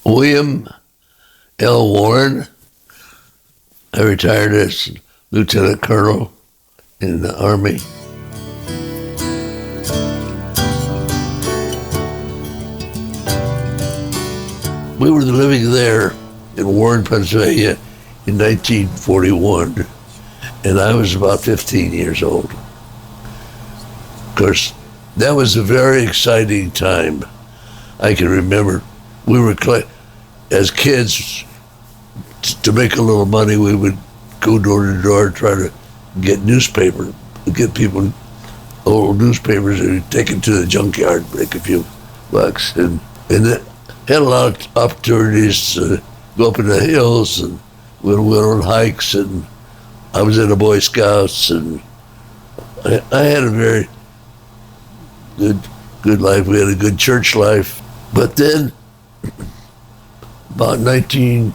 William L. Warren. I retired as Lieutenant Colonel in the Army. We were living there in Warren, Pennsylvania in 1941, and I was about 15 years old. Of course, that was a very exciting time. I can remember we were, as kids, to make a little money, we would go door to door, try to get newspaper, get people old newspapers and take them to the junkyard, make a few bucks. And that had a lot of opportunities to go up in the hills and went on hikes, and I was in the Boy Scouts, and I had a very good life. We had a good church life. But then, about early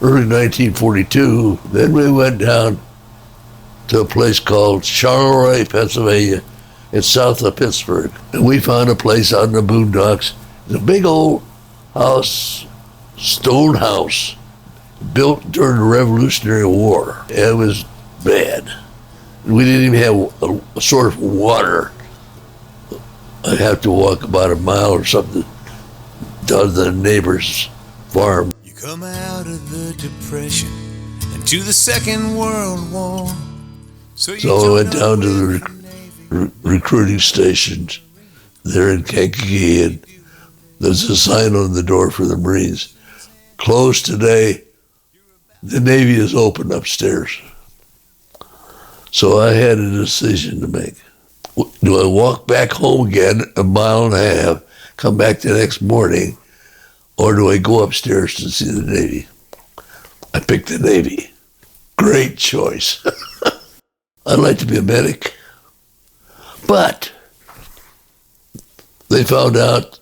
1942, then we went down to a place called Charleroi, Pennsylvania. It's south of Pittsburgh. And we found a place out in the boondocks. It's a big old house, stone house, built during the Revolutionary War. It was bad. We didn't even have a source of water. I'd have to walk about a mile or something down to the neighbor's farm. You come out of the Depression and to the Second World War. So I went down to the recruiting stations there in Kankakee, and there's a sign on the door for the Marines. Closed today. The Navy is open upstairs. So I had a decision to make. Do I walk back home again a mile and a half, come back the next morning, or do I go upstairs to see the Navy? I picked the Navy. Great choice. I'd like to be a medic. But they found out,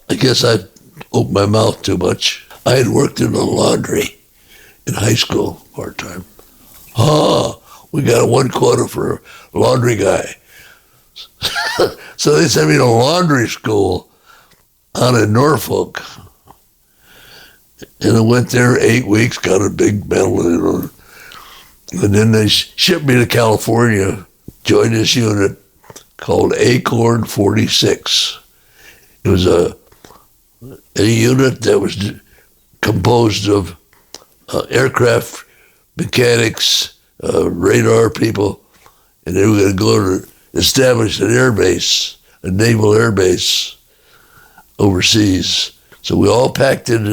I guess I opened my mouth too much. I had worked in a laundry in high school part-time. We got a 1 quota for a laundry guy. So they sent me to laundry school out in Norfolk. And I went there 8 weeks, got a big medal, and then they shipped me to California, joined this unit called Acorn 46. It was a unit that was composed of aircraft mechanics, radar people, and they were going to go to establish an air base, a naval air base overseas. So we all packed into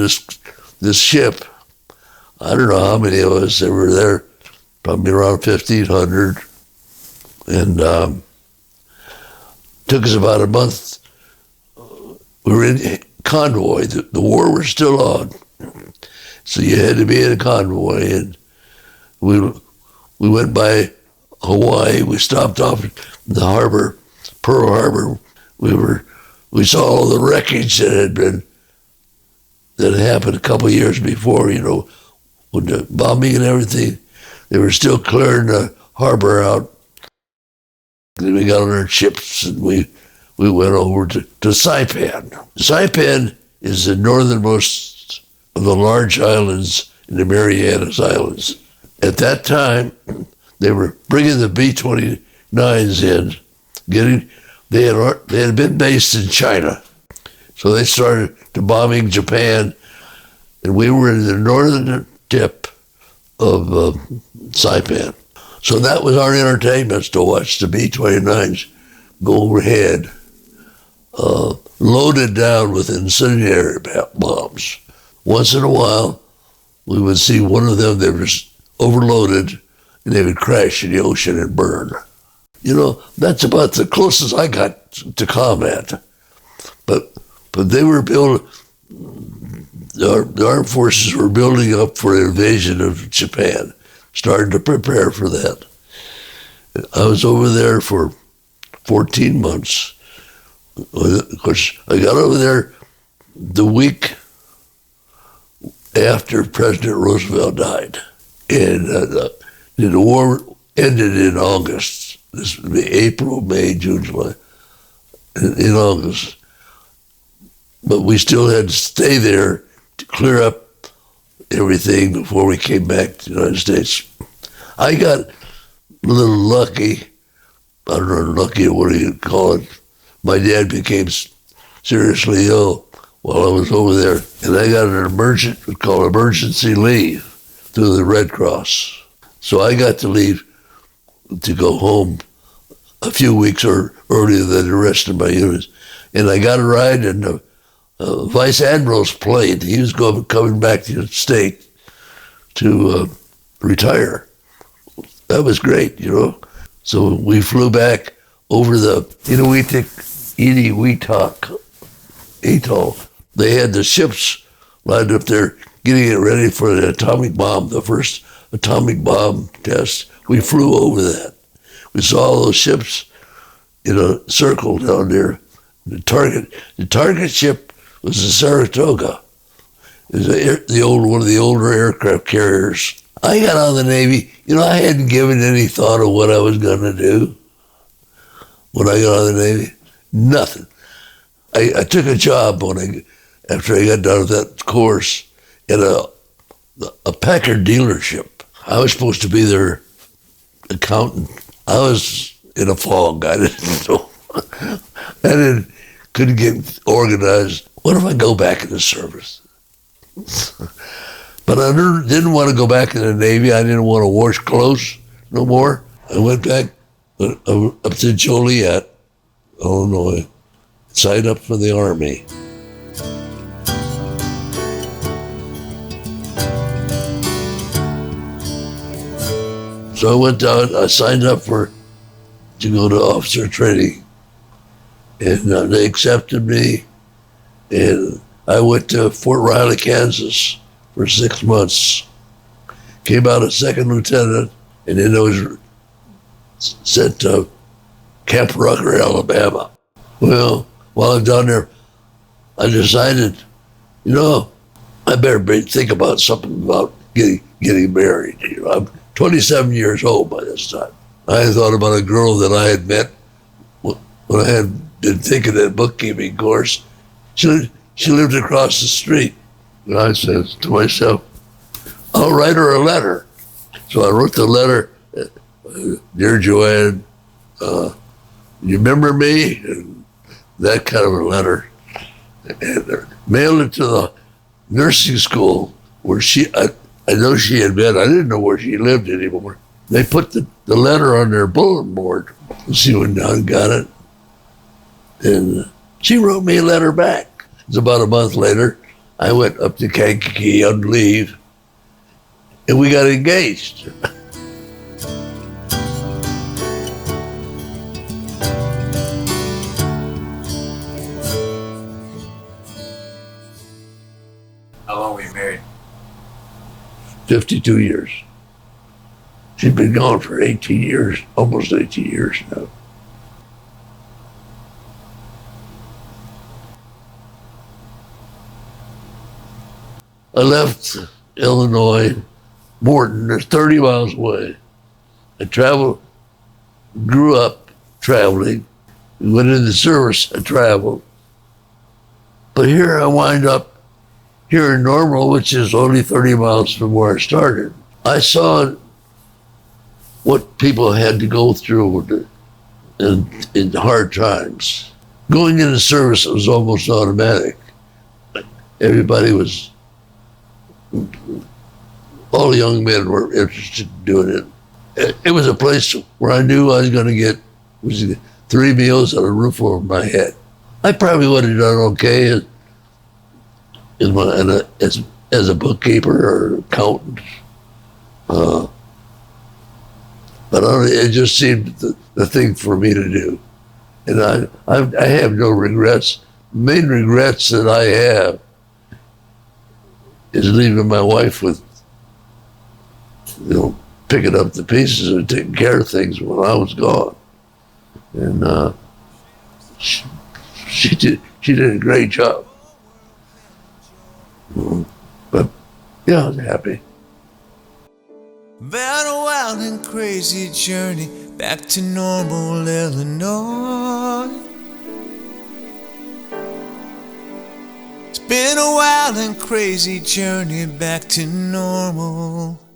this ship. I don't know how many of us that were there, probably around 1,500. And took us about a month. We were in convoy. The war was still on. So you had to be in a convoy. And we went by Hawaii. We stopped off at the harbor, Pearl Harbor. We saw all the wreckage that had happened a couple of years before, with the bombing and everything. They were still clearing the harbor out. Then we got on our ships and we went over to Saipan. Saipan is the northernmost of the large islands in the Marianas Islands. At that time, they were bringing the B-29s in. They had been based in China, so they started to bombing Japan, and we were in the northern tip of Saipan. So that was our entertainment, to watch the B-29s go overhead, loaded down with incendiary bombs. Once in a while, we would see one of them that was overloaded, and they would crash in the ocean and burn. That's about the closest I got to combat. But they were building, the armed forces were building up for an invasion of Japan, starting to prepare for that. I was over there for 14 months. Of course, I got over there the week after President Roosevelt died. And the war ended in August. This would be April, May, June, July, in August. But we still had to stay there clear up everything before we came back to the United States. I got a little lucky. I don't know, lucky, what do you call it? My dad became seriously ill while I was over there, and I got called emergency leave through the Red Cross. So I got to leave to go home a few weeks earlier than the rest of my units. And I got a ride in the Vice Admiral's plane. He was coming back to the state to retire. That was great, you know. So we flew back over the Inuitak atoll. They had the ships lined up there getting it ready for the atomic bomb, the first atomic bomb test. We flew over that. We saw all those ships in a circle down there. The target ship was the Saratoga. It was one of the older aircraft carriers. I got out of the Navy. You know, I hadn't given any thought of what I was going to do when I got out of the Navy. Nothing. I took a job after I got done with that course at a Packard dealership. I was supposed to be their accountant. I was in a fog. I didn't know. Couldn't get organized. What if I go back in the service? But I didn't want to go back in the Navy. I didn't want to wash clothes no more. I went back up to Joliet, Illinois, signed up for the Army. So I went down, I signed up to go to officer training. And they accepted me. And I went to Fort Riley, Kansas for 6 months. Came out as second lieutenant, and then I was sent to Camp Rucker, Alabama. Well, while I'm down there, I decided, you know, I better think about something about getting married. You know, I'm 27 years old by this time. I had thought about a girl that I had met when I had been taking that bookkeeping course. She lived across the street. And I said to myself, I'll write her a letter. So I wrote the letter, Dear Joanne, you remember me? And that kind of a letter. And mailed it to the nursing school where I know she had been. I didn't know where she lived anymore. They put the letter on their bulletin board. She went down and got it. And she wrote me a letter back. It was about a month later. I went up to Kankakee on leave, and we got engaged. How long were you married? 52 years. She'd been gone for 18 years, almost 18 years now. I left Illinois, Morton, they're 30 miles away. I grew up traveling, went in the service, I traveled. But here I wind up here in Normal, which is only 30 miles from where I started. I saw what people had to go through in hard times. Going into service was almost automatic. Everybody was, all the young men were interested in doing it. It was a place where I knew I was going to get 3 meals and a roof over my head. I probably would have done okay as a bookkeeper or accountant. But it just seemed the thing for me to do. And I have no regrets. The main regrets that I have is leaving my wife with, picking up the pieces and taking care of things when I was gone. And she did a great job. But yeah, I was happy. Been a wild and crazy journey back to Normal, Illinois. It's Been a wild and crazy journey back to normal.